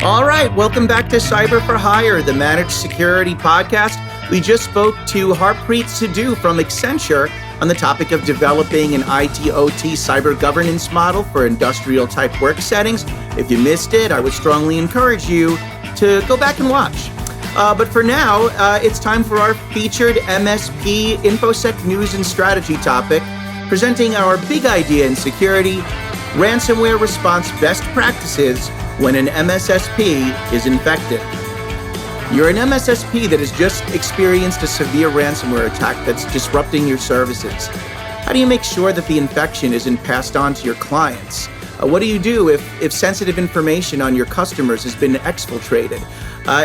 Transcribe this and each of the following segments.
All right, welcome back to Cyber for Hire, the managed security podcast. We just spoke to Harpreet Sidhu from Accenture on the topic of developing an IT/OT cyber governance model for industrial-type work settings. If you missed it, I would strongly encourage you to go back and watch. But for now, it's time for our featured MSP InfoSec news and strategy topic, presenting our big idea in security, ransomware response best practices when an MSSP is infected. You're an MSSP that has just experienced a severe ransomware attack that's disrupting your services. How do you make sure that the infection isn't passed on to your clients? What do you do if sensitive information on your customers has been exfiltrated?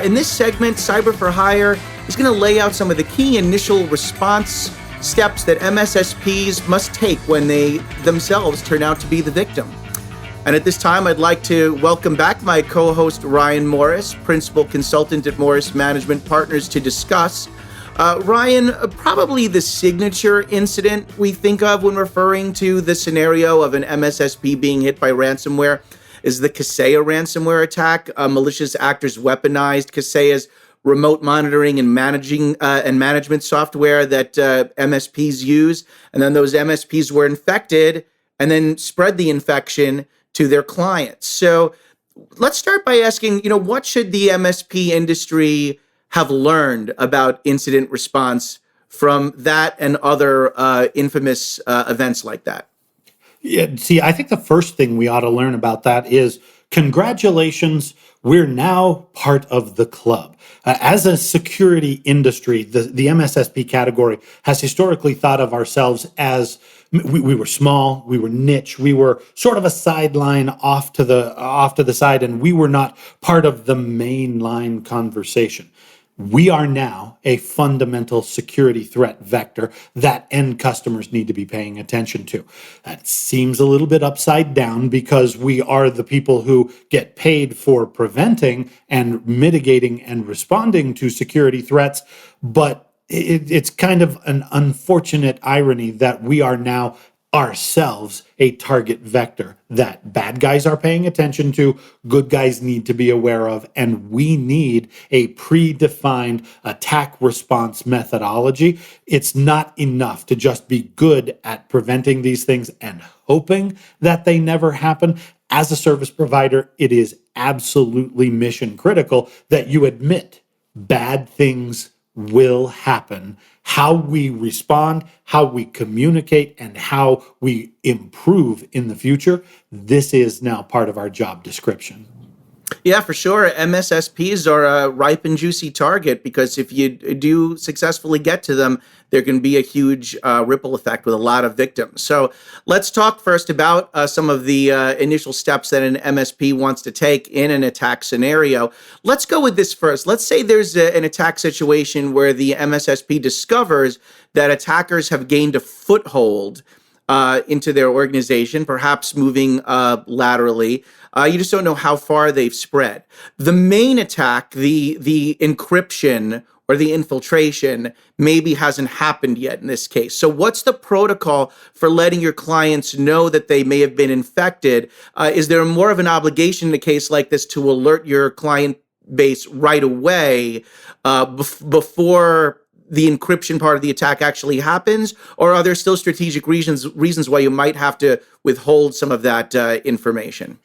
In this segment, Cyber for Hire is going to lay out some of the key initial response steps that MSSPs must take when they themselves turn out to be the victim. And at this time, I'd like to welcome back my co-host, Ryan Morris, Principal Consultant at Morris Management Partners, to discuss. Ryan, probably the signature incident we think of when referring to the scenario of an MSSP being hit by ransomware is the Kaseya ransomware attack. Malicious actors weaponized Kaseya's remote monitoring and management software that MSPs use. And then those MSPs were infected and then spread the infection to their clients. So let's start by asking, what should the MSP industry have learned about incident response from that and other infamous events like that? Yeah, see, I think the first thing we ought to learn about that is congratulations, we're now part of the club. As a security industry, the MSSP category has historically thought of ourselves as we were small, we were niche, we were sort of a sideline off to the side, and we were not part of the mainline conversation. We are now a fundamental security threat vector that end customers need to be paying attention to. That seems a little bit upside down because we are the people who get paid for preventing and mitigating and responding to security threats, but it's kind of an unfortunate irony that we are now ourselves a target vector that bad guys are paying attention to, good guys need to be aware of, and we need a predefined attack response methodology. It's not enough to just be good at preventing these things and hoping that they never happen. As a service provider, it is absolutely mission critical that you admit bad things will happen. How we respond, how we communicate, and how we improve in the future, this is now part of our job description. Yeah, for sure. MSSPs are a ripe and juicy target because if you do successfully get to them, there can be a huge ripple effect with a lot of victims. So let's talk first about some of the initial steps that an MSP wants to take in an attack scenario. Let's go with this first. Let's say there's an attack situation where the MSSP discovers that attackers have gained a foothold into their organization, perhaps moving laterally. You just don't know how far they've spread. The main attack, the encryption or the infiltration, maybe hasn't happened yet in this case. So what's the protocol for letting your clients know that they may have been infected? Is there more of an obligation in a case like this to alert your client base right away before the encryption part of the attack actually happens? Or are there still strategic reasons why you might have to withhold some of that information?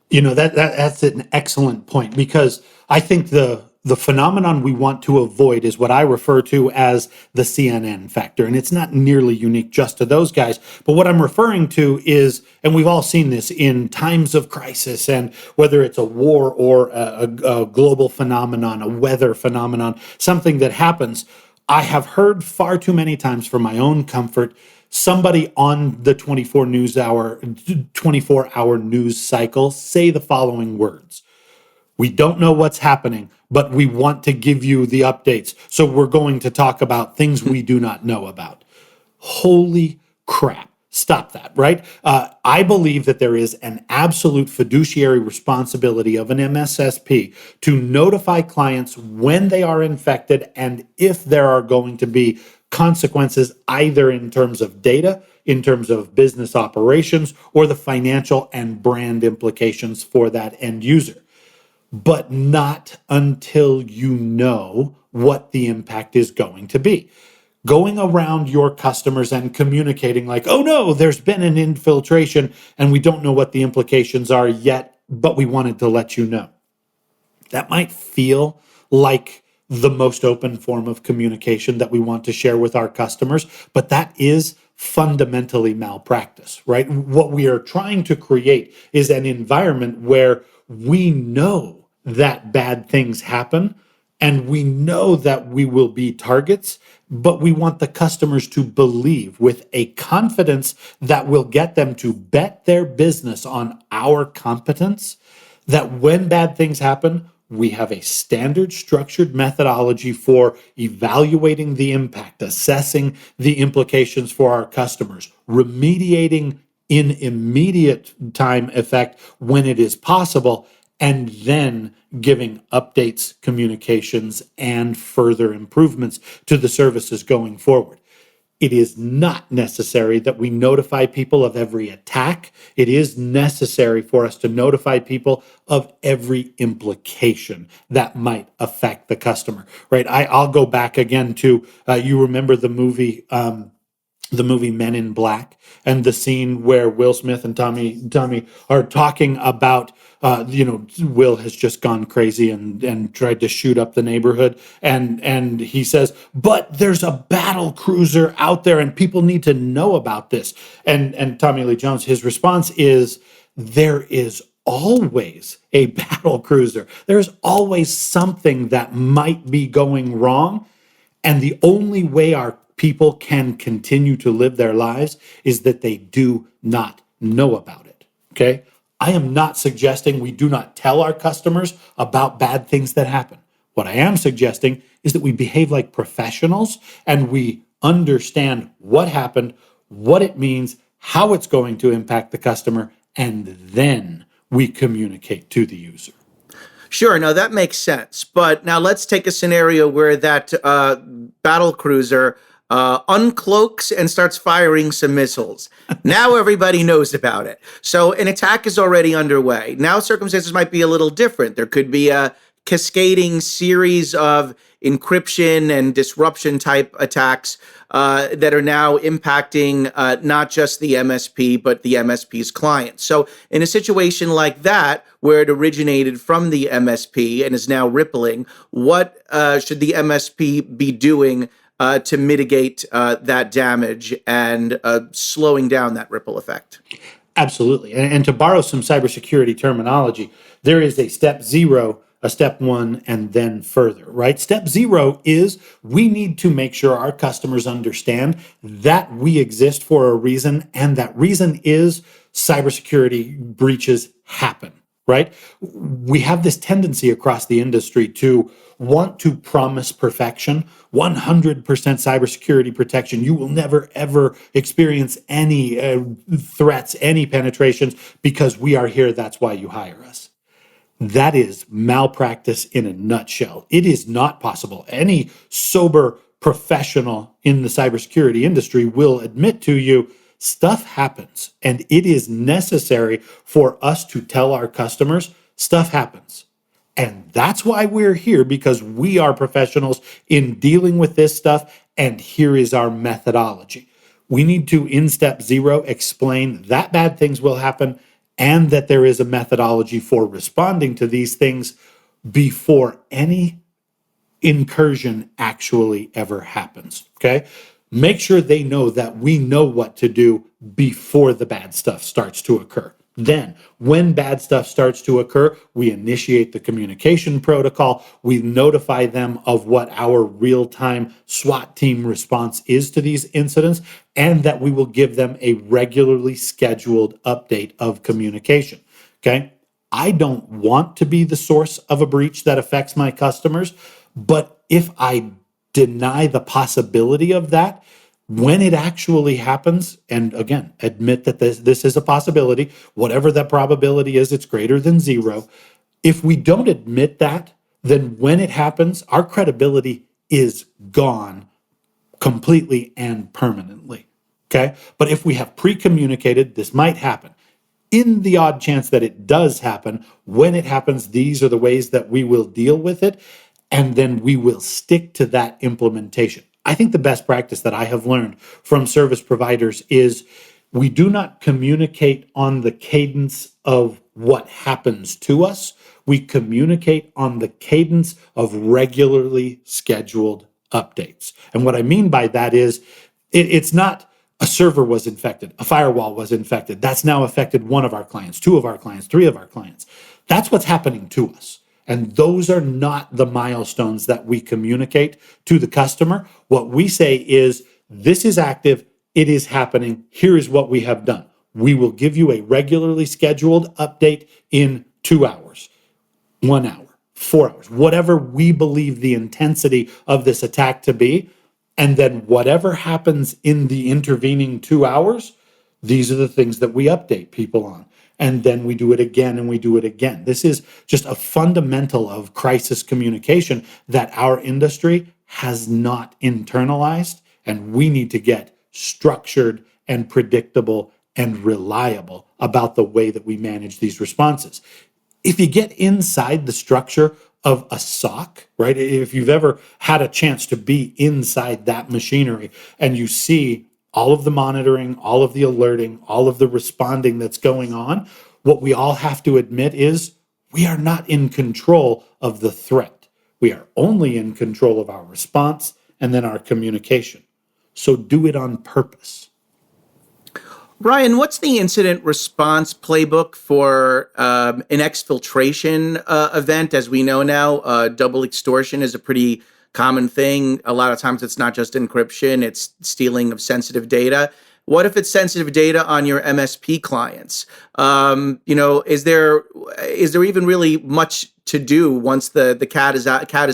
That's an excellent point, because I think the phenomenon we want to avoid is what I refer to as the CNN factor. And it's not nearly unique just to those guys. But what I'm referring to is, and we've all seen this in times of crisis, and whether it's a war or a global phenomenon, a weather phenomenon, something that happens, I have heard far too many times for my own comfort, somebody on the 24-hour news cycle say the following words: we don't know what's happening, but we want to give you the updates. So we're going to talk about things we do not know about. Holy crap. Stop that, right? I believe that there is an absolute fiduciary responsibility of an MSSP to notify clients when they are infected and if there are going to be consequences, either in terms of data, in terms of business operations, or the financial and brand implications for that end user. but not until you know what the impact is going to be. Going around your customers and communicating like, oh no, there's been an infiltration and we don't know what the implications are yet, but we wanted to let you know. That might feel like the most open form of communication that we want to share with our customers, but that is fundamentally malpractice, right? What we are trying to create is an environment where we know that bad things happen and we know that we will be targets, but we want the customers to believe with a confidence that will get them to bet their business on our competence that when bad things happen, we have a standard structured methodology for evaluating the impact, assessing the implications for our customers, remediating in immediate time effect when it is possible, and then giving updates, communications, and further improvements to the services going forward. It is not necessary that we notify people of every attack. It is necessary for us to notify people of every implication that might affect the customer, right? I'll go back again to, you remember the movie Men in Black, and the scene where Will Smith and Tommy are talking about, Will has just gone crazy and tried to shoot up the neighborhood, and he says, but there's a battle cruiser out there, and people need to know about this. And Tommy Lee Jones, his response is, there is always a battle cruiser. There's always something that might be going wrong. And the only way our people can continue to live their lives is that they do not know about it. Okay. I am not suggesting we do not tell our customers about bad things that happen. What I am suggesting is that we behave like professionals and we understand what happened, what it means, how it's going to impact the customer, and then we communicate to the user. Sure, no, that makes sense. But now let's take a scenario where that battle cruiser uncloaks and starts firing some missiles. Now everybody knows about it. So an attack is already underway. Now circumstances might be a little different. There could be a cascading series of encryption and disruption type attacks that are now impacting not just the MSP, but the MSP's clients. So in a situation like that, where it originated from the MSP and is now rippling, what should the MSP be doing to mitigate that damage and slowing down that ripple effect? Absolutely. And to borrow some cybersecurity terminology, there is a step zero, a step one, and then further, right? Step zero is we need to make sure our customers understand that we exist for a reason, and that reason is cybersecurity breaches happen, right? We have this tendency across the industry to want to promise perfection, 100% cybersecurity protection. You will never, ever experience any threats, any penetrations, because we are here. That's why you hire us. That is malpractice in a nutshell. It is not possible. Any sober professional in the cybersecurity industry will admit to you, stuff happens, and it is necessary for us to tell our customers stuff happens. And that's why we're here, because we are professionals in dealing with this stuff, and here is our methodology. We need to, in step zero, explain that bad things will happen and that there is a methodology for responding to these things before any incursion actually ever happens, okay? Make sure they know that we know what to do before the bad stuff starts to occur. Then, when bad stuff starts to occur, we initiate the communication protocol. We notify them of what our real-time SWAT team response is to these incidents, and that we will give them a regularly scheduled update of communication. Okay? I don't want to be the source of a breach that affects my customers, but if I deny the possibility of that, when it actually happens, and again, admit that this is a possibility, whatever that probability is, it's greater than zero. If we don't admit that, then when it happens, our credibility is gone completely and permanently. Okay? But if we have pre-communicated, this might happen. in the odd chance that it does happen, when it happens, these are the ways that we will deal with it. And then we will stick to that implementation. I think the best practice that I have learned from service providers is we do not communicate on the cadence of what happens to us. We communicate on the cadence of regularly scheduled updates. And what I mean by that is it's not a server was infected, a firewall was infected. That's now affected one of our clients, two of our clients, three of our clients. That's what's happening to us. And those are not the milestones that we communicate to the customer. What we say is, this is active, it is happening, here is what we have done. We will give you a regularly scheduled update in 2 hours, 1 hour, 4 hours, whatever we believe the intensity of this attack to be. And then whatever happens in the intervening 2 hours, these are the things that we update people on. And then we do it again and we do it again. This is just a fundamental of crisis communication that our industry has not internalized. And we need to get structured and predictable and reliable about the way that we manage these responses. If you get inside the structure of a SOC, right? If you've ever had a chance to be inside that machinery and you see all of the monitoring, all of the alerting, all of the responding that's going on, what we all have to admit is we are not in control of the threat. We are only in control of our response and then our communication. So do it on purpose. Ryan, what's the incident response playbook for an exfiltration event? As we know now, double extortion is a pretty common thing. A lot of times it's not just encryption, it's stealing of sensitive data. What if it's sensitive data on your MSP clients? Is there even really much to do once the cat is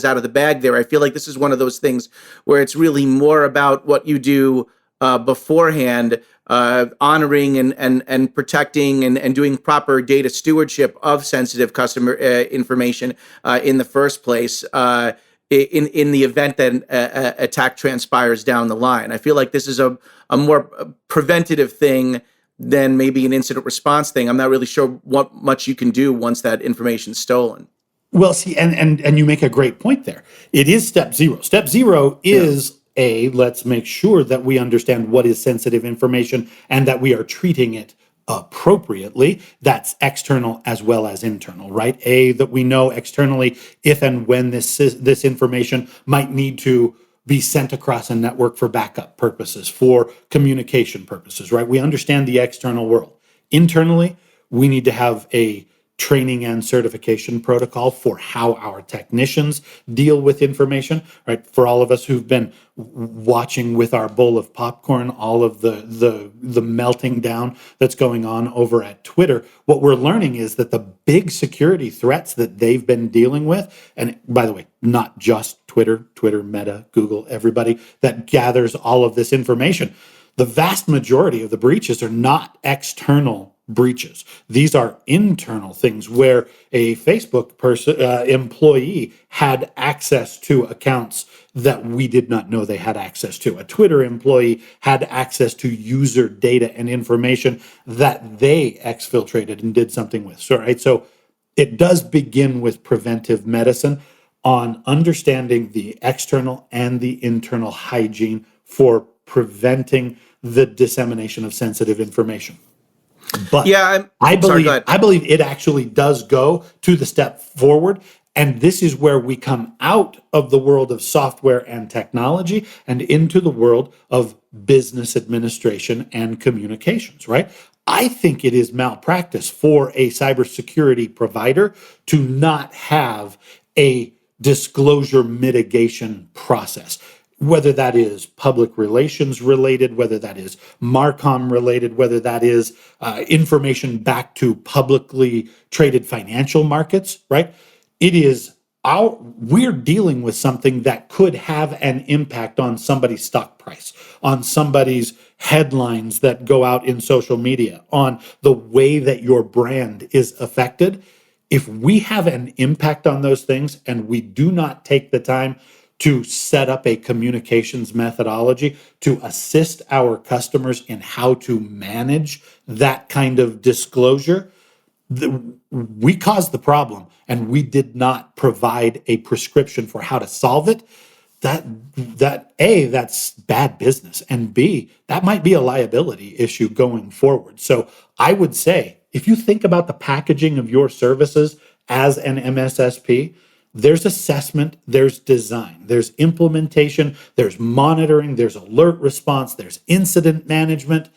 out of the bag there? I feel like this is one of those things where it's really more about what you do beforehand, honoring and protecting and doing proper data stewardship of sensitive customer information in the first place. In the event that an attack transpires down the line, I feel like this is a more preventative thing than maybe an incident response thing. I'm not really sure what much you can do once that information's stolen. Well, see, and you make a great point there. It is step zero. Step zero is let's make sure that we understand what is sensitive information and that we are treating it appropriately. That's external as well as internal, right? That we know externally if and when this information might need to be sent across a network for backup purposes, for communication purposes, right? We understand the external world. Internally, we need to have a training and certification protocol for how our technicians deal with information, right? For all of us who've been watching with our bowl of popcorn, all of the melting down that's going on over at Twitter, what we're learning is that the big security threats that they've been dealing with, and by the way, not just Twitter, Meta, Google, everybody that gathers all of this information, the vast majority of the breaches are not external breaches. These are internal things where a Facebook employee had access to accounts that we did not know they had access to. A Twitter employee had access to user data and information that they exfiltrated and did something with. So it does begin with preventive medicine on understanding the external and the internal hygiene for preventing the dissemination of sensitive information. But I believe it actually does go to the step forward. And this is where we come out of the world of software and technology and into the world of business administration and communications, right? I think it is malpractice for a cybersecurity provider to not have a disclosure mitigation process, whether that is public relations related, whether that is Marcom related, whether that is information back to publicly traded financial markets, right? We're dealing with something that could have an impact on somebody's stock price, on somebody's headlines that go out in social media, on the way that your brand is affected. If we have an impact on those things and we do not take the time to set up a communications methodology to assist our customers in how to manage that kind of disclosure, we caused the problem and we did not provide a prescription for how to solve it. That A, that's bad business, and B, that might be a liability issue going forward. So I would say, if you think about the packaging of your services as an MSSP, there's assessment, there's design, there's implementation, there's monitoring, there's alert response, there's incident management,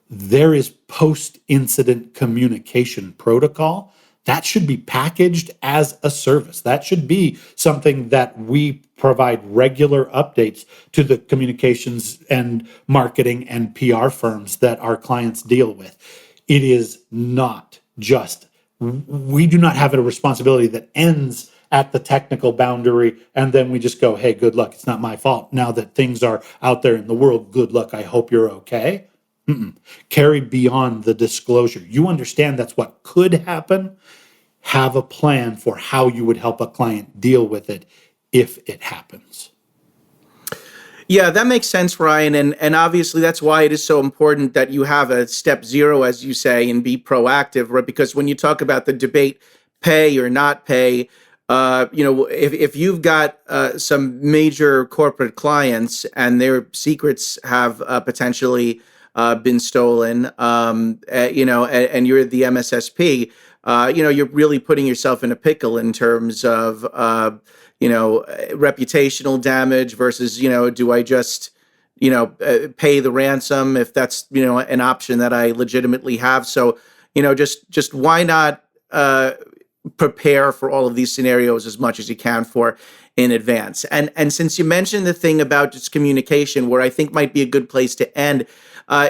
there is post-incident communication protocol. That should be packaged as a service. That should be something that we provide regular updates to the communications and marketing and PR firms that our clients deal with. It is not just, we do not have a responsibility that ends at the technical boundary and then we just go, hey, good luck. It's not my fault. Now that things are out there in the world, good luck. I hope you're okay. Carried beyond the disclosure. You understand that's what could happen. Have a plan for how you would help a client deal with it if it happens. Yeah, that makes sense, Ryan. And obviously that's why it is so important that you have a step zero, as you say, and be proactive, right? Because when you talk about the debate, pay or not pay, if you've got some major corporate clients and their secrets have potentially been stolen, and you're the MSSP, you're really putting yourself in a pickle in terms of, reputational damage versus, do I just, pay the ransom if that's, an option that I legitimately have. So, just why not prepare for all of these scenarios as much as you can for in advance. And since you mentioned the thing about just communication, where I think might be a good place to end,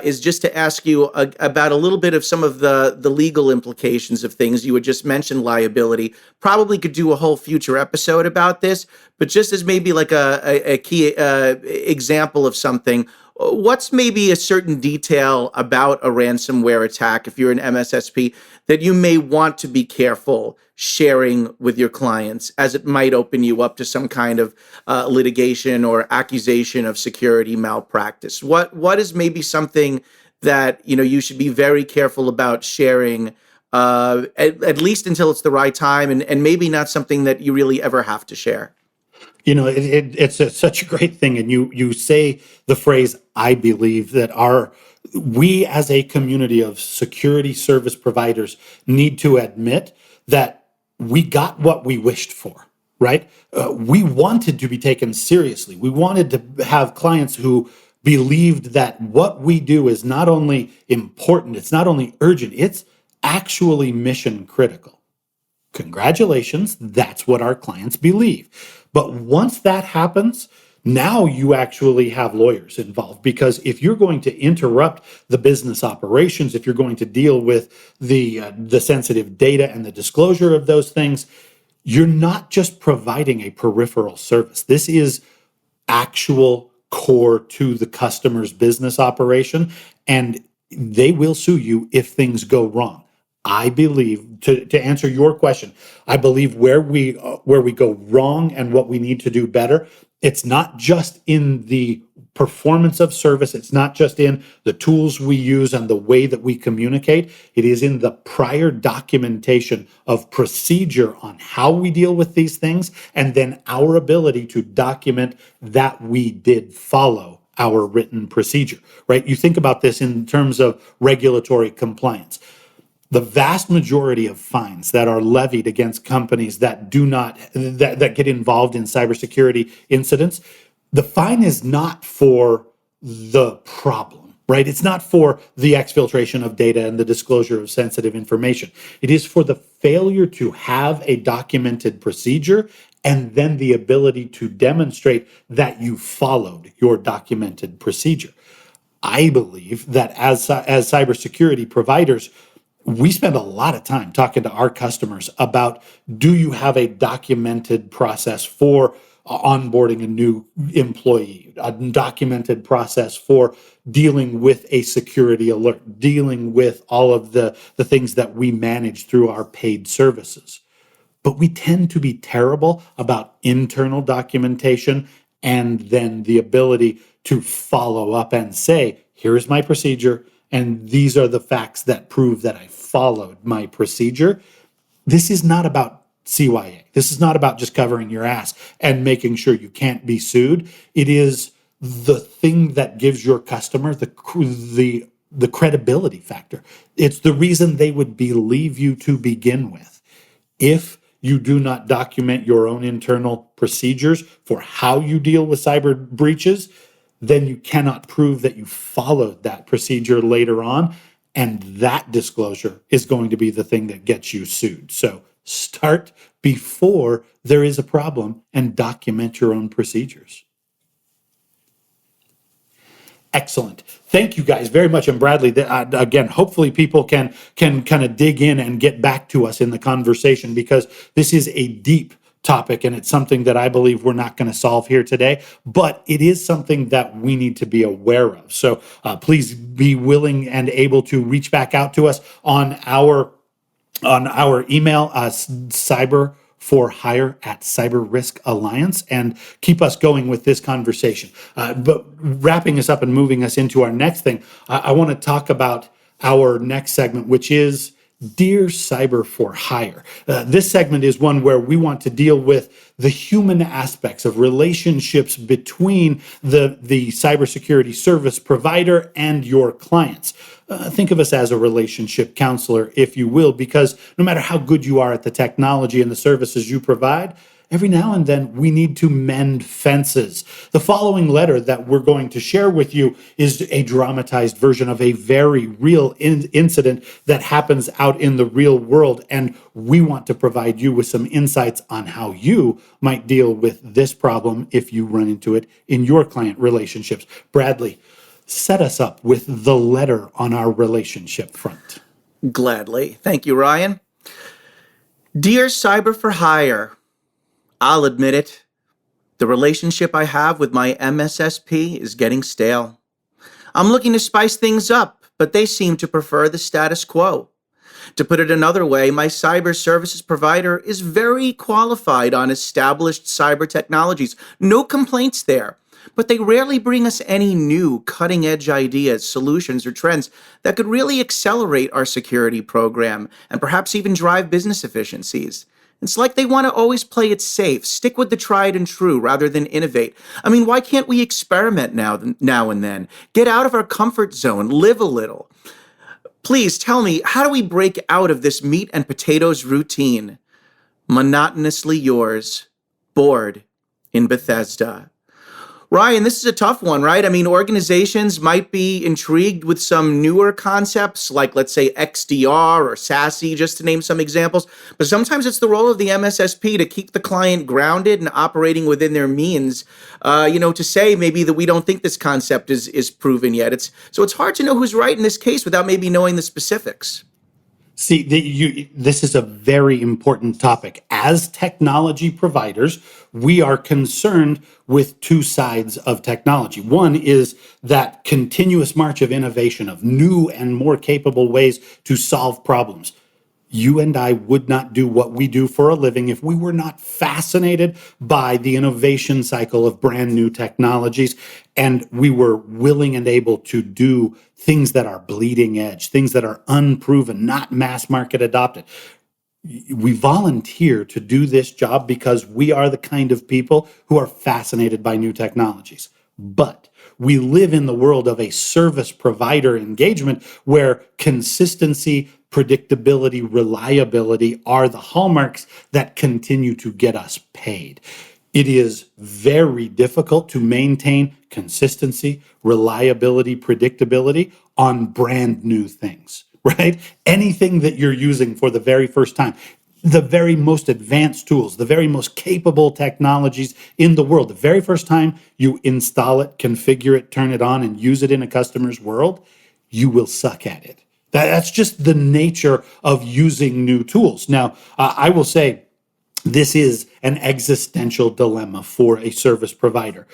is just to ask you about a little bit of some of the legal implications of things. You had just mentioned liability. Probably could do a whole future episode about this, but just as maybe like a key example of something, what's maybe a certain detail about a ransomware attack, if you're an MSSP, that you may want to be careful sharing with your clients, as it might open you up to some kind of litigation or accusation of security malpractice? What is maybe something that you should be very careful about sharing, at least until it's the right time, and maybe not something that you really ever have to share? It's such a great thing, and you say the phrase, I believe, that we as a community of security service providers need to admit that we got what we wished for, right? We wanted to be taken seriously. We wanted to have clients who believed that what we do is not only important, it's not only urgent, it's actually mission critical. Congratulations, that's what our clients believe. But once that happens, now you actually have lawyers involved, because if you're going to interrupt the business operations, if you're going to deal with the sensitive data and the disclosure of those things, you're not just providing a peripheral service. This is actual core to the customer's business operation, and they will sue you if things go wrong. I believe, to answer your question, I believe where we go wrong and what we need to do better, it's not just in the performance of service, it's not just in the tools we use and the way that we communicate, it is in the prior documentation of procedure on how we deal with these things, and then our ability to document that we did follow our written procedure, right? You think about this in terms of regulatory compliance. The vast majority of fines that are levied against companies that that get involved in cybersecurity incidents, the fine is not for the problem, right? It's not for the exfiltration of data and the disclosure of sensitive information. It is for the failure to have a documented procedure and then the ability to demonstrate that you followed your documented procedure. I believe that as cybersecurity providers, we spend a lot of time talking to our customers about, do you have a documented process for onboarding a new employee, a documented process for dealing with a security alert, dealing with all of the things that we manage through our paid services. but we tend to be terrible about internal documentation and then the ability to follow up and say, here's my procedure, and these are the facts that prove that I followed my procedure. This is not about CYA. This is not about just covering your ass and making sure you can't be sued. It is the thing that gives your customer the credibility factor. It's the reason they would believe you to begin with. If you do not document your own internal procedures for how you deal with cyber breaches, then you cannot prove that you followed that procedure later on. And that disclosure is going to be the thing that gets you sued. So start before there is a problem and document your own procedures. Excellent. Thank you guys very much. And Bradley, again, hopefully people can kind of dig in and get back to us in the conversation, because this is a deep topic and it's something that I believe we're not going to solve here today, but it is something that we need to be aware of. So please be willing and able to reach back out to us on our email, cyber4hire@Cyber Risk Alliance, and keep us going with this conversation. But wrapping us up and moving us into our next thing, I want to talk about our next segment, which is Dear Cyber for Hire. This segment is one where we want to deal with the human aspects of relationships between the cybersecurity service provider and your clients. Think of us as a relationship counselor, if you will, because no matter how good you are at the technology and the services you provide, every now and then we need to mend fences. The following letter that we're going to share with you is a dramatized version of a very real incident that happens out in the real world. And we want to provide you with some insights on how you might deal with this problem if you run into it in your client relationships. Bradley, set us up with the letter on our relationship front. Gladly. Thank you, Ryan. Dear Cyber for Hire, I'll admit it, the relationship I have with my MSSP is getting stale. I'm looking to spice things up, but they seem to prefer the status quo. To put it another way, my cyber services provider is very qualified on established cyber technologies. No complaints there, but they rarely bring us any new cutting-edge ideas, solutions, or trends that could really accelerate our security program and perhaps even drive business efficiencies. It's like they want to always play it safe, stick with the tried and true rather than innovate. I mean, why can't we experiment now and then? Get out of our comfort zone, live a little. Please tell me, how do we break out of this meat and potatoes routine? Monotonously yours, Bored in Bethesda. Ryan, this is a tough one, right? I mean, organizations might be intrigued with some newer concepts like, let's say, XDR or SASE, just to name some examples. But sometimes it's the role of the MSSP to keep the client grounded and operating within their means, to say maybe that we don't think this concept is proven yet. So it's hard to know who's right in this case without maybe knowing the specifics. See, this is a very important topic. As technology providers, we are concerned with two sides of technology. One is that continuous march of innovation, of new and more capable ways to solve problems. You and I would not do what we do for a living if we were not fascinated by the innovation cycle of brand new technologies, and we were willing and able to do things that are bleeding edge, things that are unproven, not mass market adopted. We volunteer to do this job because we are the kind of people who are fascinated by new technologies. But we live in the world of a service provider engagement where consistency, predictability, reliability are the hallmarks that continue to get us paid. It is very difficult to maintain consistency, reliability, predictability on brand new things, right? Anything that you're using for the very first time, the very most advanced tools, the very most capable technologies in the world, the very first time you install it, configure it, turn it on, and use it in a customer's world, you will suck at it. That's just the nature of using new tools. Now, I will say this is an existential dilemma for a service provider.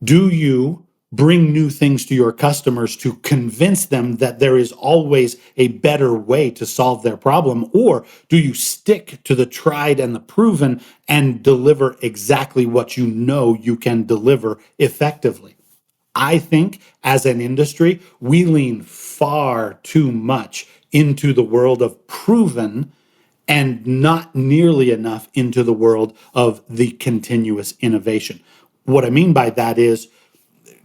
Do you bring new things to your customers to convince them that there is always a better way to solve their problem? Or do you stick to the tried and the proven and deliver exactly what you know you can deliver effectively? I think as an industry, we lean far too much into the world of proven and not nearly enough into the world of the continuous innovation. What I mean by that is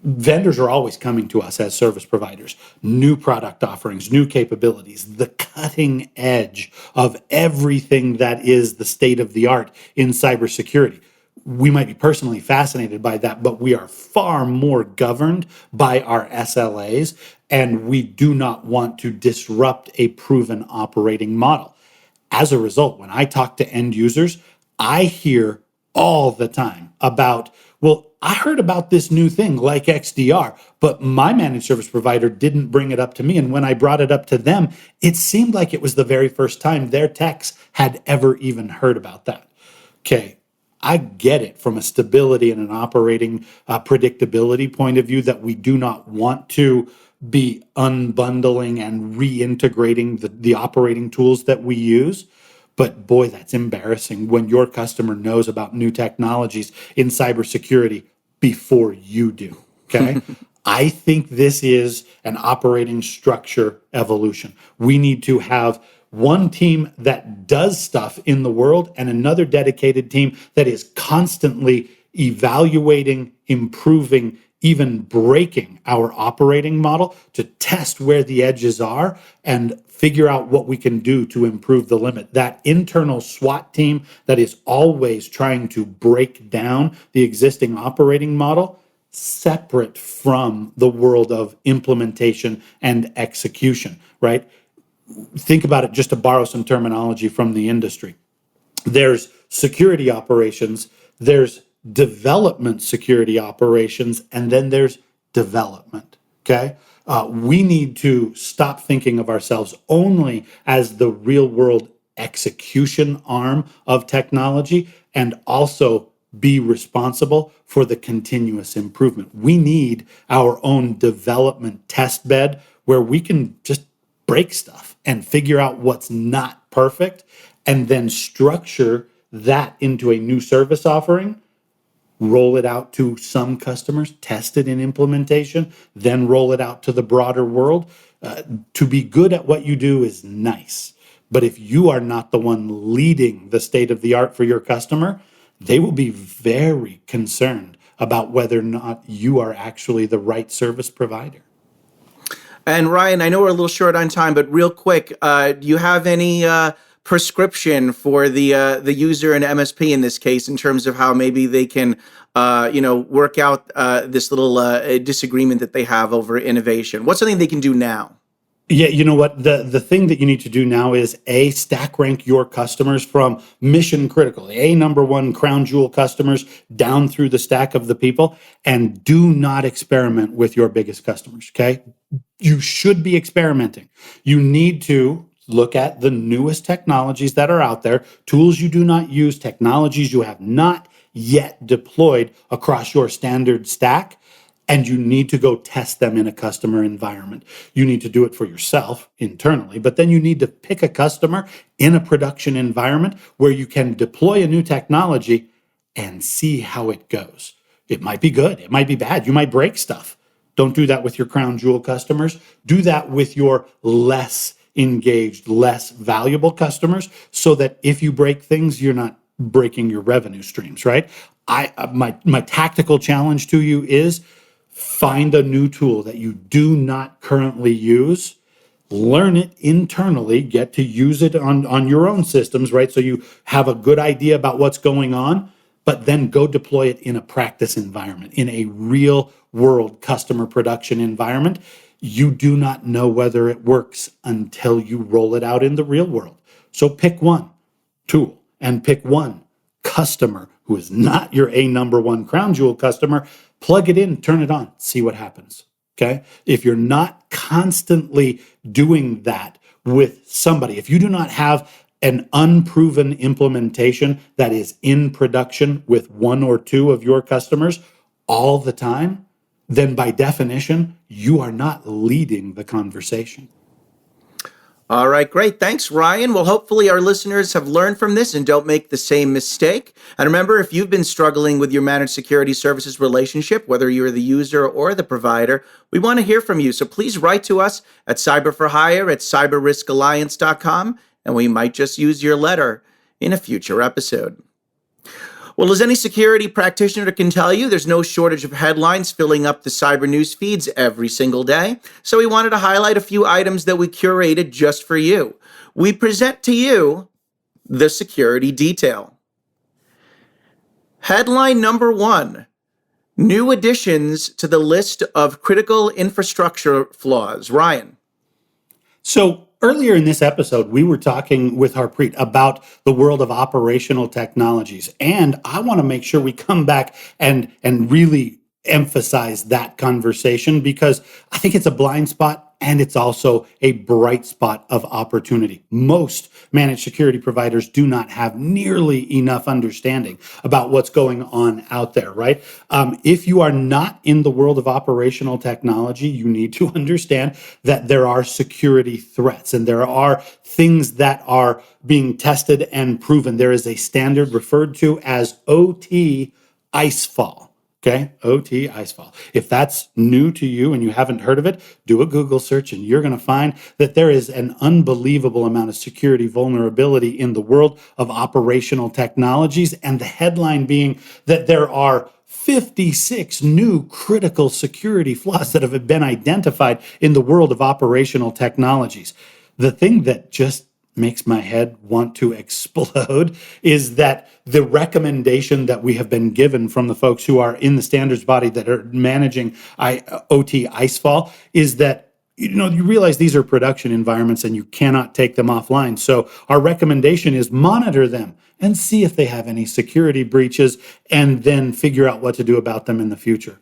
vendors are always coming to us as service providers, new product offerings, new capabilities, the cutting edge of everything that is the state of the art in cybersecurity. We might be personally fascinated by that, but we are far more governed by our SLAs, and we do not want to disrupt a proven operating model. As a result, when I talk to end users, I hear all the time about, well, I heard about this new thing like XDR, but my managed service provider didn't bring it up to me. And when I brought it up to them, it seemed like it was the very first time their techs had ever even heard about that. Okay, I get it from a stability and an operating predictability point of view that we do not want to be unbundling and reintegrating the operating tools that we use. But boy, that's embarrassing when your customer knows about new technologies in cybersecurity before you do. Okay. I think this is an operating structure evolution. We need to have one team that does stuff in the world and another dedicated team that is constantly evaluating, improving, even breaking our operating model to test where the edges are and figure out what we can do to improve the limit. That internal SWAT team that is always trying to break down the existing operating model, separate from the world of implementation and execution, right? Think about it, just to borrow some terminology from the industry. There's security operations, there's development security operations, and then there's development. Okay. We need to stop thinking of ourselves only as the real world execution arm of technology and also be responsible for the continuous improvement. We need our own development test bed where we can just break stuff and figure out what's not perfect and then structure that into a new service offering, roll it out to some customers, test it in implementation, then roll it out to the broader world. To be good at what you do is nice. But if you are not the one leading the state of the art for your customer, they will be very concerned about whether or not you are actually the right service provider. And Ryan, I know we're a little short on time, but real quick, do you have any prescription for the user and MSP in this case in terms of how maybe they can work out this little disagreement that they have over innovation? What's something they can do now? Yeah, you know what? The thing that you need to do now is stack rank your customers from mission critical, number one crown jewel customers down through the stack of the people, and do not experiment with your biggest customers. Okay. You should be experimenting. You need to look at the newest technologies that are out there, tools you do not use, technologies you have not yet deployed across your standard stack, and you need to go test them in a customer environment. You need to do it for yourself internally, but then you need to pick a customer in a production environment where you can deploy a new technology and see how it goes. It might be good, it might be bad, you might break stuff. Don't do that with your crown jewel customers. Do that with your less engaged, less valuable customers so that if you break things, you're not breaking your revenue streams, right? My tactical challenge to you is find a new tool that you do not currently use, learn it internally, get to use it on your own systems, right? So you have a good idea about what's going on, but then go deploy it in a practice environment, in a real world customer production environment. You do not know whether it works until you roll it out in the real world. So pick one tool and pick one customer who is not your number one crown jewel customer, plug it in, turn it on, see what happens. Okay. If you're not constantly doing that with somebody, if you do not have an unproven implementation that is in production with one or two of your customers all the time, then by definition, you are not leading the conversation. All right, great. Thanks, Ryan. Well, hopefully our listeners have learned from this and don't make the same mistake. And remember, if you've been struggling with your managed security services relationship, whether you're the user or the provider, we want to hear from you. So please write to us at cyberforhire@cyberriskalliance.com, and we might just use your letter in a future episode. Well, as any security practitioner can tell you, there's no shortage of headlines filling up the cyber news feeds every single day. So we wanted to highlight a few items that we curated just for you. We present to you the security detail. Headline number 1, new additions to the list of critical infrastructure flaws. Ryan. So earlier in this episode, we were talking with Harpreet about the world of operational technologies. And I want to make sure we come back and really emphasize that conversation, because I think it's a blind spot and it's also a bright spot of opportunity. Most managed security providers do not have nearly enough understanding about what's going on out there, right? If you are not in the world of operational technology, you need to understand that there are security threats and there are things that are being tested and proven. There is a standard referred to as OT icefall. Okay, OT icefall. If that's new to you and you haven't heard of it, do a Google search and you're going to find that there is an unbelievable amount of security vulnerability in the world of operational technologies. And the headline being that there are 56 new critical security flaws that have been identified in the world of operational technologies. The thing that just makes my head want to explode is that the recommendation that we have been given from the folks who are in the standards body that are managing OT icefall is that, you realize these are production environments and you cannot take them offline. So our recommendation is monitor them and see if they have any security breaches and then figure out what to do about them in the future.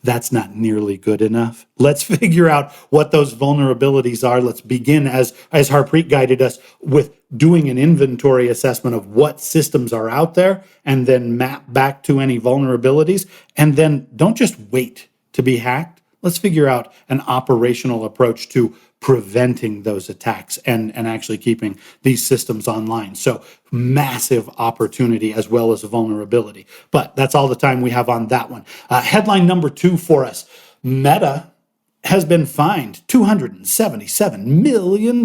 That's not nearly good enough. Let's figure out what those vulnerabilities are. Let's begin, as Harpreet guided us, with doing an inventory assessment of what systems are out there and then map back to any vulnerabilities. And then don't just wait to be hacked. Let's figure out an operational approach to preventing those attacks and actually keeping these systems online. So massive opportunity as well as a vulnerability. But that's all the time we have on that one. Headline number 2 for us. Meta has been fined $277 million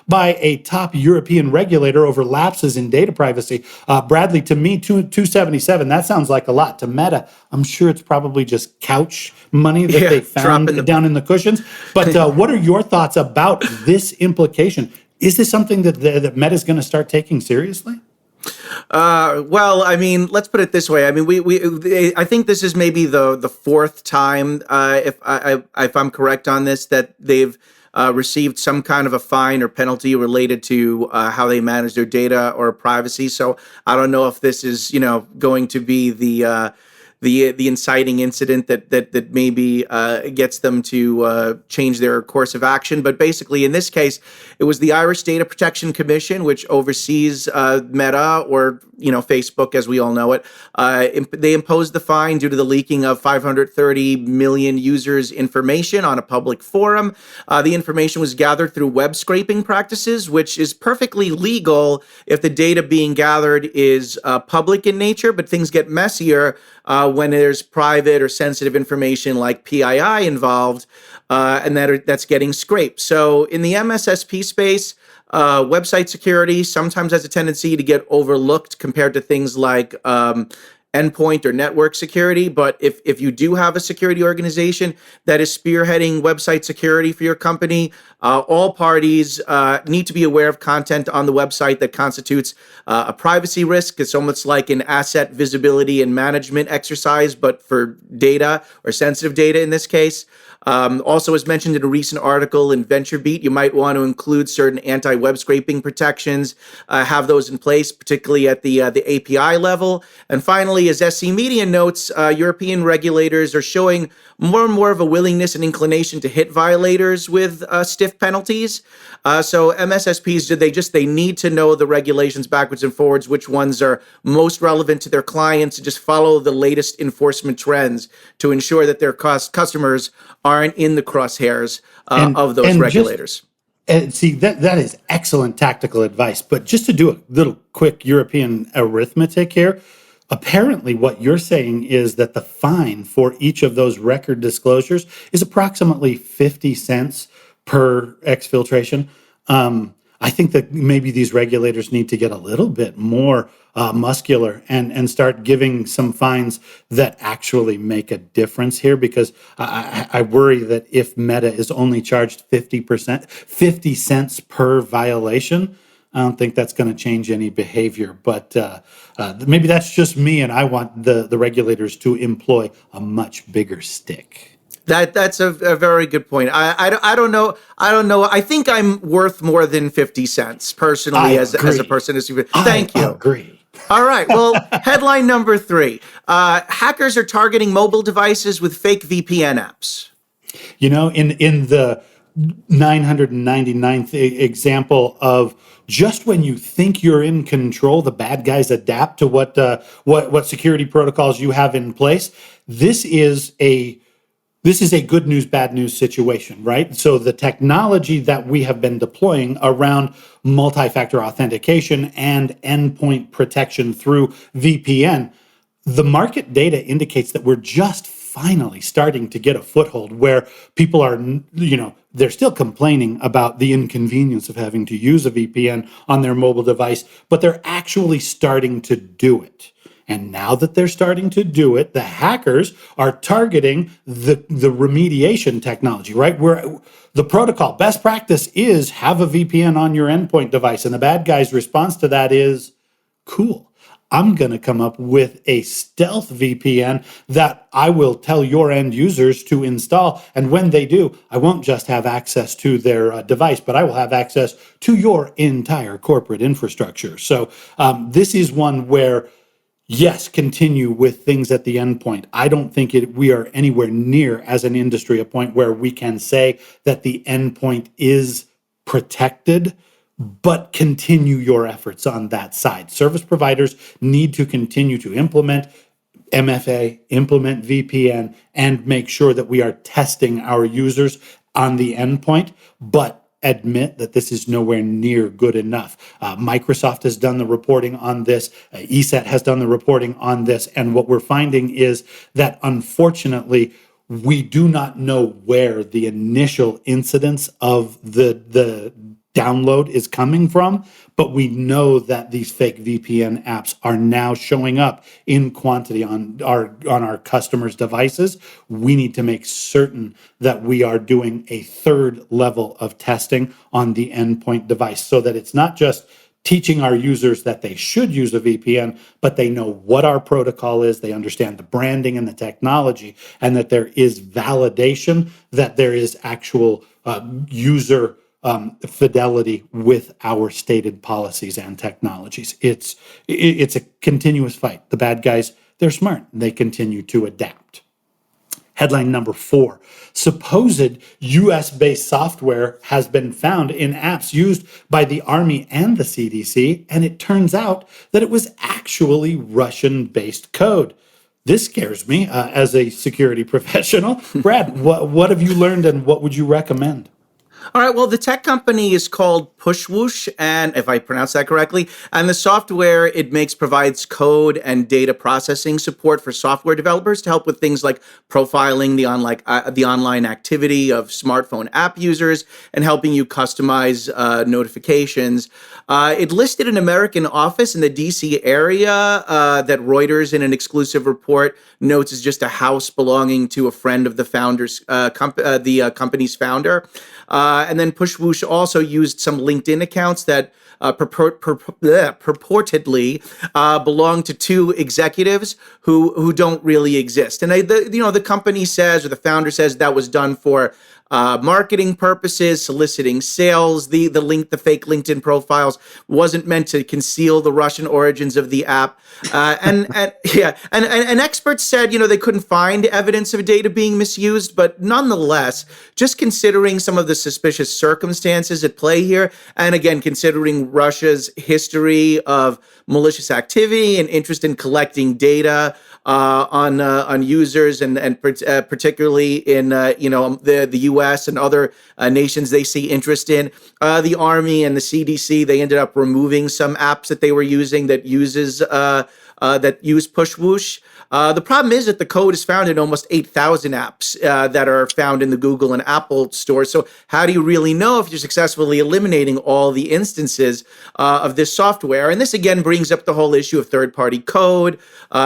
by a top European regulator over lapses in data privacy. Bradley, to me, 277, that sounds like a lot. To Meta, I'm sure it's probably just couch money that they found down in the cushions. But what are your thoughts about this implication? Is this something that Meta is going to start taking seriously? Well, I mean, let's put it this way. I mean, I think this is maybe the 4th time, if I'm correct on this, that they've received some kind of a fine or penalty related to how they manage their data or privacy. So I don't know if this is, going to be the inciting incident that maybe gets them to change their course of action. But basically, in this case, it was the Irish Data Protection Commission, which oversees Meta, or Facebook as we all know it. They imposed the fine due to the leaking of 530 million users' information on a public forum. The information was gathered through web scraping practices, which is perfectly legal if the data being gathered is public in nature, but things get messier when there's private or sensitive information like PII involved, and that's getting scraped. So in the MSSP space, website security sometimes has a tendency to get overlooked compared to things like endpoint or network security. But if you do have a security organization that is spearheading website security for your company, all parties need to be aware of content on the website that constitutes a privacy risk. It's almost like an asset visibility and management exercise, but for data or sensitive data in this case. Also, as mentioned in a recent article in VentureBeat, you might want to include certain anti-web scraping protections, have those in place, particularly at the API level. And finally, as SC Media notes, European regulators are showing more and more of a willingness and inclination to hit violators with stiff penalties. So MSSPs, they need to know the regulations backwards and forwards, which ones are most relevant to their clients, and just follow the latest enforcement trends to ensure that their customers aren't in the crosshairs of those regulators. And see, that is excellent tactical advice. But just to do a little quick European arithmetic here, apparently what you're saying is that the fine for each of those record disclosures is approximately 50 cents per exfiltration. I think that maybe these regulators need to get a little bit more muscular and start giving some fines that actually make a difference here, because I worry that if Meta is only charged 50 cents per violation, I don't think that's going to change any behavior. But maybe that's just me, and I want the regulators to employ a much bigger stick. That's a very good point. I don't know. I think I'm worth more than 50 cents personally as a person. Thank you. I agree. All right. Well, headline number 3. Hackers are targeting mobile devices with fake VPN apps. You know, in the 999th example of just when you think you're in control, the bad guys adapt to what security protocols you have in place. This is a good news, bad news situation, right? So the technology that we have been deploying around multi-factor authentication and endpoint protection through VPN, the market data indicates that we're just finally starting to get a foothold where people are, they're still complaining about the inconvenience of having to use a VPN on their mobile device, but they're actually starting to do it. And now that they're starting to do it, the hackers are targeting the remediation technology, right? Where the protocol best practice is have a VPN on your endpoint device. And the bad guy's response to that is, cool, I'm going to come up with a stealth VPN that I will tell your end users to install. And when they do, I won't just have access to their device, but I will have access to your entire corporate infrastructure. So this is one where, yes, continue with things at the endpoint. I don't think we are anywhere near, as an industry, a point where we can say that the endpoint is protected, but continue your efforts on that side. Service providers need to continue to implement MFA, implement VPN, and make sure that we are testing our users on the endpoint, but admit that this is nowhere near good enough. Microsoft has done the reporting on this. ESET has done the reporting on this. And what we're finding is that, unfortunately, we do not know where the initial incidence of the download is coming from, but we know that these fake VPN apps are now showing up in quantity on our customers' devices. We need to make certain that we are doing a third level of testing on the endpoint device, so that it's not just teaching our users that they should use a VPN, but they know what our protocol is, they understand the branding and the technology, and that there is validation that there is actual user fidelity with our stated policies and technologies. It's a continuous fight. The bad guys, they're smart. They continue to adapt. Headline number 4, supposed US-based software has been found in apps used by the Army and the CDC, and it turns out that it was actually Russian-based code. This scares me as a security professional. Brad, what have you learned, and what would you recommend? All right. Well, the tech company is called Pushwoosh, and if I pronounce that correctly, and the software it makes provides code and data processing support for software developers to help with things like profiling the online activity of smartphone app users and helping you customize notifications. It listed an American office in the DC area that Reuters, in an exclusive report, notes is just a house belonging to a friend of the founder's company's founder. And then Pushwoosh also used some LinkedIn accounts that purportedly belong to two executives who don't really exist. And the company says, or the founder says, that was done for marketing purposes, soliciting sales. The fake LinkedIn profiles wasn't meant to conceal the Russian origins of the app. And experts said, they couldn't find evidence of data being misused, but nonetheless, just considering some of the suspicious circumstances at play here, and again, considering Russia's history of malicious activity and interest in collecting data on users, and particularly in the U.S. and other nations they see interest in. The Army and the CDC, they ended up removing some apps that they were using that use Pushwoosh. The problem is that the code is found in almost 8,000 apps that are found in the Google and Apple stores. So how do you really know if you're successfully eliminating all the instances of this software? And this again brings up the whole issue of third-party code,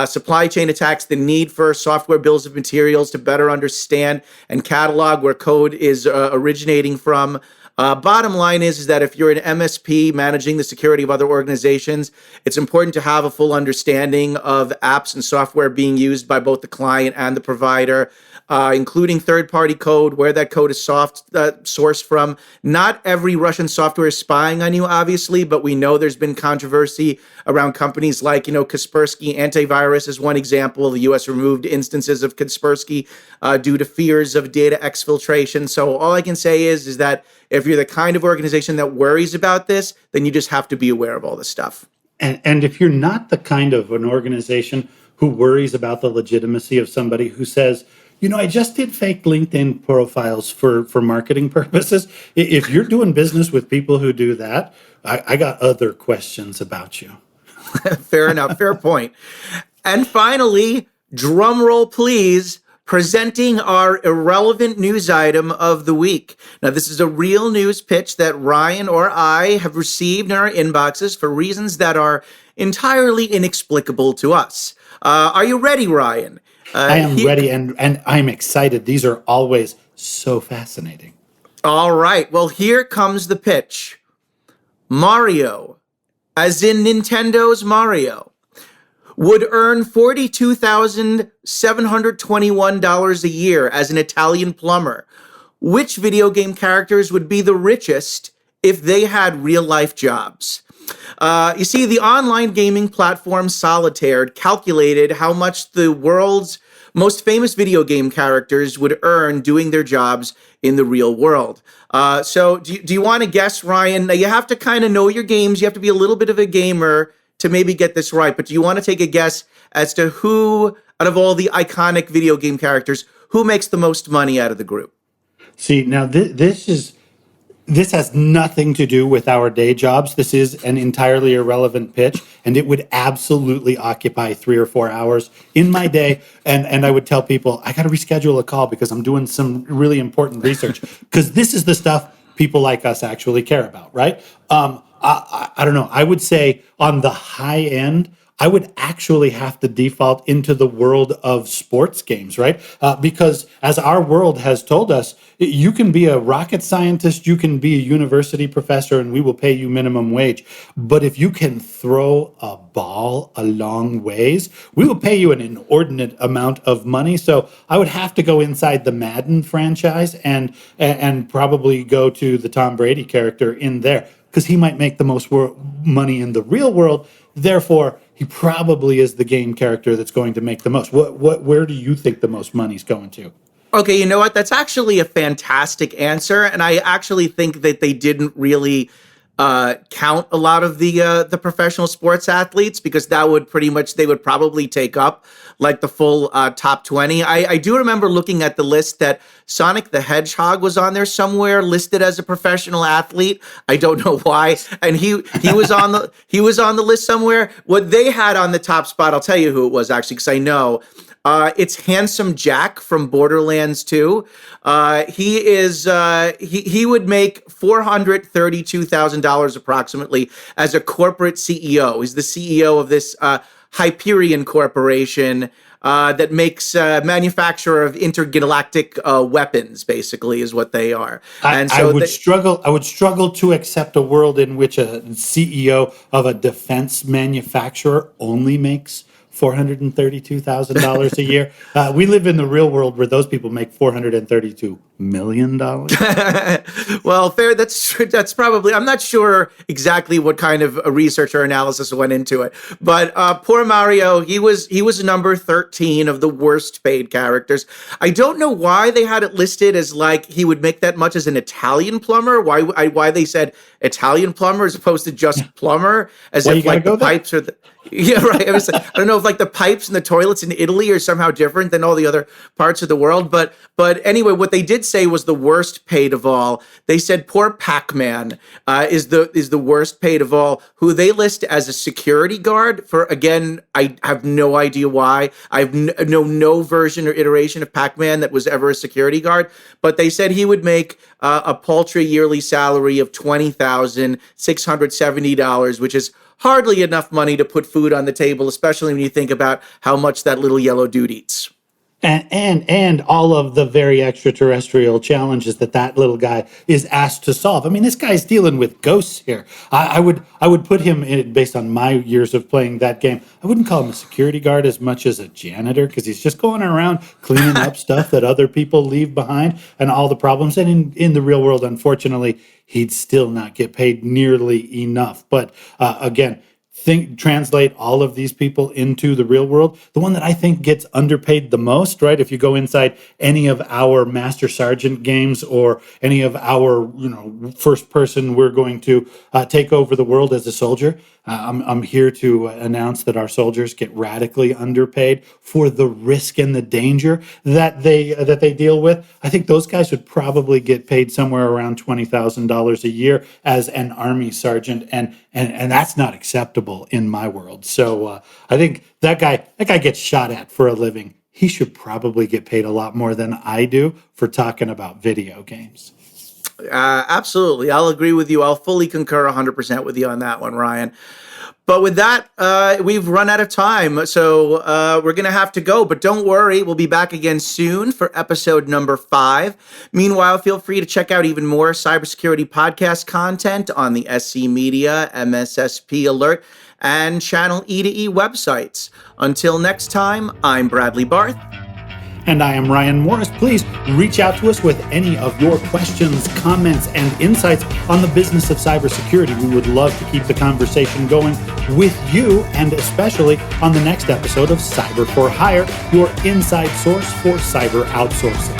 supply chain attacks, the need for software bills of materials to better understand and catalog where code is originating from. Bottom line is that if you're an MSP managing the security of other organizations, it's important to have a full understanding of apps and software being used by both the client and the provider, including third-party code, where that code is sourced from. Not every Russian software is spying on you, obviously, but we know there's been controversy around companies like, Kaspersky Antivirus is one example. The U.S. removed instances of Kaspersky due to fears of data exfiltration. So all I can say is that if you're the kind of organization that worries about this, then you just have to be aware of all this stuff. And if you're not the kind of an organization who worries about the legitimacy of somebody who says, I just did fake LinkedIn profiles for marketing purposes. If you're doing business with people who do that, I got other questions about you. Fair enough. Fair point. And finally, drum roll, please. Presenting our irrelevant news item of the week. Now, this is a real news pitch that Ryan or I have received in our inboxes for reasons that are entirely inexplicable to us. Are you ready, Ryan? I am ready, and I'm excited. These are always so fascinating. All right. Well, here comes the pitch. Mario, as in Nintendo's Mario, would earn $42,721 a year as an Italian plumber. Which video game characters would be the richest if they had real-life jobs? You see, the online gaming platform Solitaire calculated how much the world's most famous video game characters would earn doing their jobs in the real world. So do you want to guess, Ryan? Now, you have to kind of know your games. You have to be a little bit of a gamer to maybe get this right, but do you want to take a guess as to who, out of all the iconic video game characters, who makes the most money out of the group? See, now this has nothing to do with our day jobs. This is an entirely irrelevant pitch, and it would absolutely occupy 3 or 4 hours in my day. And I would tell people, I got to reschedule a call because I'm doing some really important research, because this is the stuff people like us actually care about, right? I don't know. I would say on the high end, I would actually have to default into the world of sports games, right? Because as our world has told us, you can be a rocket scientist, you can be a university professor, and we will pay you minimum wage. But if you can throw a ball a long ways, we will pay you an inordinate amount of money. So I would have to go inside the Madden franchise and probably go to the Tom Brady character in there, because he might make the most money in the real world. Therefore, he probably is the game character that's going to make the most. Where do you think the most money's going to? Okay, you know what? That's actually a fantastic answer, and I actually think that they didn't really count a lot of the professional sports athletes, because that would they would probably take up like the full top 20. I do remember looking at the list that Sonic the Hedgehog was on there somewhere, listed as a professional athlete. I don't know why, and he was on the list somewhere. What they had on the top spot, I'll tell you who it was actually, because I know. It's Handsome Jack from Borderlands 2. He would make $432,000 approximately as a corporate CEO. He's the CEO of this Hyperion Corporation that makes manufacturer of intergalactic weapons, basically, is what they are. And I so would struggle. I would struggle to accept a world in which a CEO of a defense manufacturer only makes $432,000 a year. We live in the real world where those people make $432 million. well, fair. That's probably. I'm not sure exactly what kind of research or analysis went into it, but poor Mario, he was number 13 of the worst paid characters. I don't know why they had it listed as like he would make that much as an Italian plumber. Why they said Italian plumber as opposed to just plumber, as Well, if like the pipes are the. Yeah, right. I don't know if like the pipes and the toilets in Italy are somehow different than all the other parts of the world. But anyway, what they did say was the worst paid of all. They said poor Pac-Man is the worst paid of all, who they list as a security guard for, again, I have no idea why. I've no version or iteration of Pac-Man that was ever a security guard. But they said he would make a paltry yearly salary of $20,670, which is hardly enough money to put food on the table, especially when you think about how much that little yellow dude eats. And all of the very extraterrestrial challenges that little guy is asked to solve. I mean, this guy's dealing with ghosts here. I would put him in, based on my years of playing that game. I wouldn't call him a security guard as much as a janitor, because he's just going around cleaning up stuff that other people leave behind and all the problems. And in the real world, unfortunately, he'd still not get paid nearly enough. But again, translate all of these people into the real world. The one that I think gets underpaid the most, right? If you go inside any of our Master Sergeant games or any of our, first person, we're going to take over the world as a soldier. I'm here to announce that our soldiers get radically underpaid for the risk and the danger that they deal with. I think those guys would probably get paid somewhere around $20,000 a year as an Army sergeant, and that's not acceptable in my world. So I think that guy gets shot at for a living. He should probably get paid a lot more than I do for talking about video games. Absolutely. I'll agree with you. I'll fully concur 100% with you on that one, Ryan. But with that, we've run out of time, so we're going to have to go. But don't worry, we'll be back again soon for episode number 5. Meanwhile, feel free to check out even more cybersecurity podcast content on the SC Media, MSSP Alert, and Channel E2E websites. Until next time, I'm Bradley Barth. And I am Ryan Morris. Please reach out to us with any of your questions, comments, and insights on the business of cybersecurity. We would love to keep the conversation going with you, and especially on the next episode of Cyber for Hire, your inside source for cyber outsourcing.